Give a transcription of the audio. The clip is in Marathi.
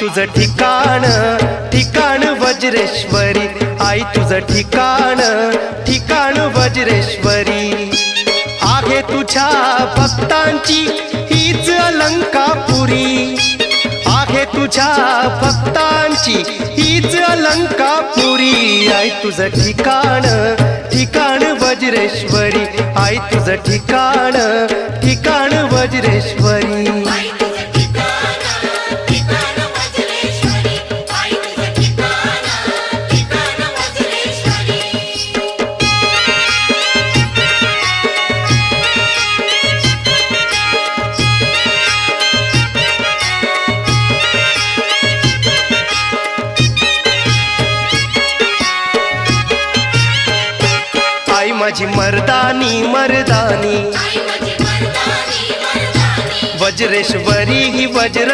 तुझं ठिकाण ठिकाण वज्रेश्वरी, आई तुझं ठिकाण ठिकाण वज्रेश्वरी. आहे तुझ्या भक्तांची हीच अलंकापुरी, आहे तुझ्या भक्तांची हीच अलंकापुरी. आई तुझं ठिकाण ठिकाण वज्रेश्वरी, आई तुझं ठिकाण ठिकाण वज्रेश्वरी. आई माझी मर्दानी मर्दानी, वज्रेश्वरी ही वज्र